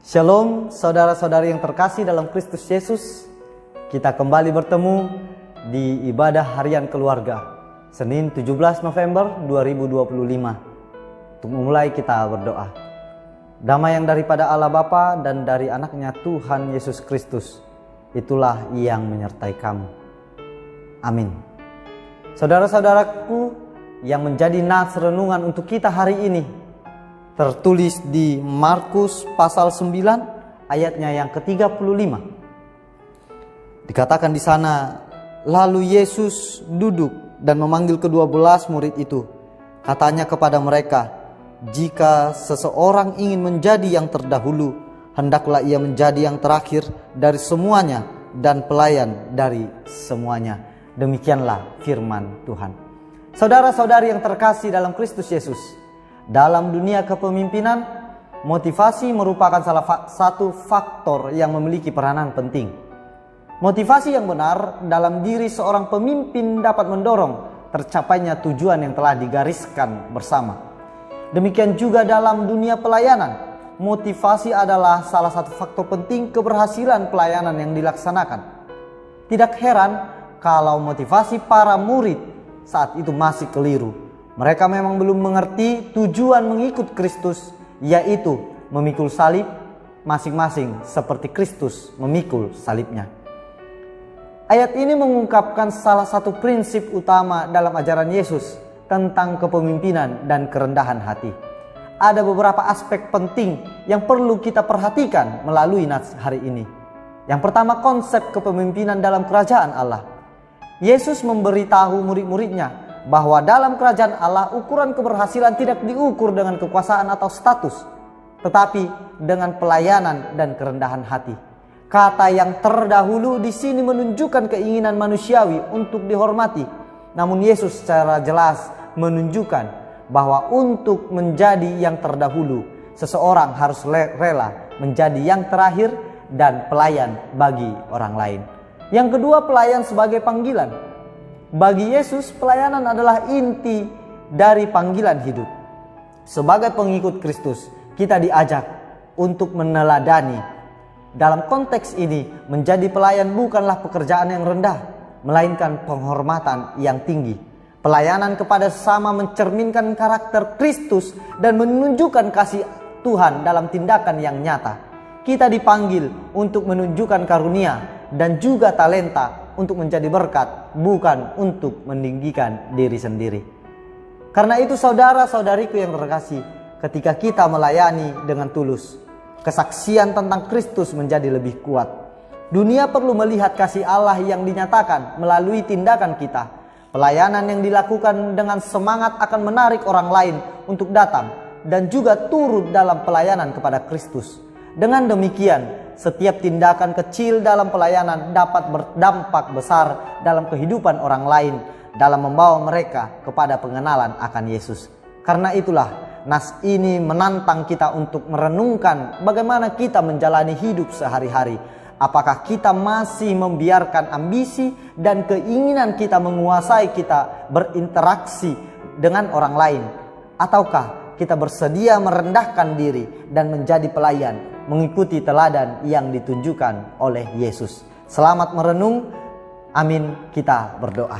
Shalom saudara-saudari yang terkasih dalam Kristus Yesus. Kita kembali bertemu di ibadah harian keluarga Senin 17 November 2025. Untuk memulai kita berdoa. Damai yang daripada Allah Bapa dan dari anaknya Tuhan Yesus Kristus, itulah yang menyertai kamu. Amin. Saudara-saudaraku yang menjadi nats renungan untuk kita hari ini tertulis di Markus pasal 9 ayatnya yang ke-35. Dikatakan di sana, lalu Yesus duduk dan memanggil ke-12 murid itu. Katanya kepada mereka, jika seseorang ingin menjadi yang terdahulu, hendaklah ia menjadi yang terakhir dari semuanya dan pelayan dari semuanya. Demikianlah firman Tuhan. Saudara-saudari yang terkasih dalam Kristus Yesus, dalam dunia kepemimpinan, motivasi merupakan salah satu faktor yang memiliki peranan penting. Motivasi yang benar dalam diri seorang pemimpin dapat mendorong tercapainya tujuan yang telah digariskan bersama. Demikian juga dalam dunia pelayanan, motivasi adalah salah satu faktor penting keberhasilan pelayanan yang dilaksanakan. Tidak heran kalau motivasi para murid saat itu masih keliru. Mereka memang belum mengerti tujuan mengikut Kristus, yaitu memikul salib masing-masing seperti Kristus memikul salibnya. Ayat ini mengungkapkan salah satu prinsip utama dalam ajaran Yesus tentang kepemimpinan dan kerendahan hati. Ada beberapa aspek penting yang perlu kita perhatikan melalui nats hari ini. Yang pertama, konsep kepemimpinan dalam kerajaan Allah. Yesus memberitahu murid-muridnya bahwa dalam kerajaan Allah ukuran keberhasilan tidak diukur dengan kekuasaan atau status, tetapi dengan pelayanan dan kerendahan hati. Kata yang terdahulu di sini menunjukkan keinginan manusiawi untuk dihormati, namun Yesus secara jelas menunjukkan bahwa untuk menjadi yang terdahulu, seseorang harus rela menjadi yang terakhir dan pelayan bagi orang lain. Yang kedua, pelayan sebagai panggilan. Bagi Yesus, pelayanan adalah inti dari panggilan hidup. Sebagai pengikut Kristus, kita diajak untuk meneladani. Dalam konteks ini, menjadi pelayan bukanlah pekerjaan yang rendah, melainkan penghormatan yang tinggi. Pelayanan kepada sesama mencerminkan karakter Kristus dan menunjukkan kasih Tuhan dalam tindakan yang nyata. Kita dipanggil untuk menunjukkan karunia dan juga talenta untuk menjadi berkat, bukan untuk meninggikan diri sendiri. Karena itu saudara-saudariku yang terkasih, ketika kita melayani dengan tulus, kesaksian tentang Kristus menjadi lebih kuat. Dunia perlu melihat kasih Allah yang dinyatakan melalui tindakan kita. Pelayanan yang dilakukan dengan semangat akan menarik orang lain untuk datang dan juga turut dalam pelayanan kepada Kristus. Dengan demikian, setiap tindakan kecil dalam pelayanan dapat berdampak besar dalam kehidupan orang lain dalam membawa mereka kepada pengenalan akan Yesus. Karena itulah nas ini menantang kita untuk merenungkan bagaimana kita menjalani hidup sehari-hari. Apakah kita masih membiarkan ambisi dan keinginan kita menguasai kita berinteraksi dengan orang lain, ataukah kita bersedia merendahkan diri dan menjadi pelayan, mengikuti teladan yang ditunjukkan oleh Yesus. Selamat merenung. Amin. Kita berdoa.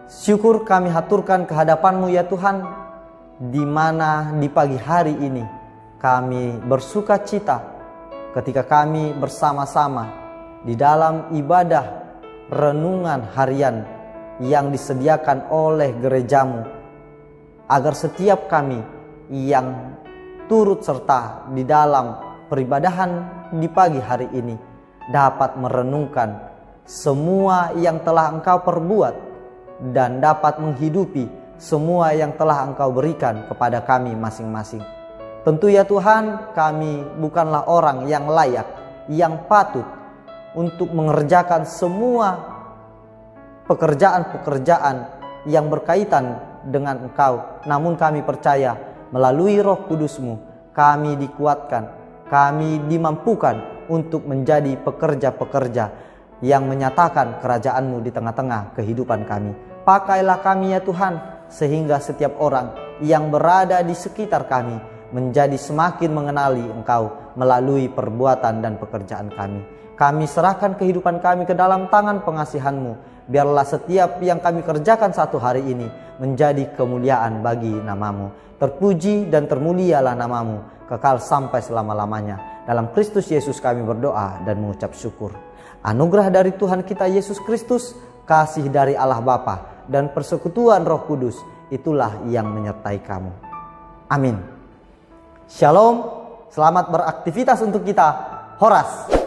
Syukur kami haturkan kehadapan-Mu ya Tuhan, di mana di pagi hari ini kami bersuka cita ketika kami bersama-sama di dalam ibadah renungan harian yang disediakan oleh gereja-Mu, agar setiap kami yang turut serta di dalam peribadahan di pagi hari ini dapat merenungkan semua yang telah Engkau perbuat dan dapat menghidupi semua yang telah Engkau berikan kepada kami masing-masing. Tentu ya Tuhan, kami bukanlah orang yang layak, yang patut untuk mengerjakan semua pekerjaan-pekerjaan yang berkaitan dengan Engkau. Namun kami percaya melalui Roh Kudus-Mu kami dikuatkan, kami dimampukan untuk menjadi pekerja-pekerja yang menyatakan kerajaan-Mu di tengah-tengah kehidupan kami. Pakailah kami ya Tuhan, sehingga setiap orang yang berada di sekitar kami menjadi semakin mengenali Engkau melalui perbuatan dan pekerjaan kami. Kami serahkan kehidupan kami ke dalam tangan pengasihan-Mu. Biarlah setiap yang kami kerjakan satu hari ini menjadi kemuliaan bagi nama-Mu. Terpuji dan termulialah nama-Mu kekal sampai selama-lamanya. Dalam Kristus Yesus kami berdoa dan mengucap syukur. Anugerah dari Tuhan kita Yesus Kristus, kasih dari Allah Bapa, dan persekutuan Roh Kudus, itulah yang menyertai kamu. Amin. Shalom, selamat beraktivitas untuk kita. Horas.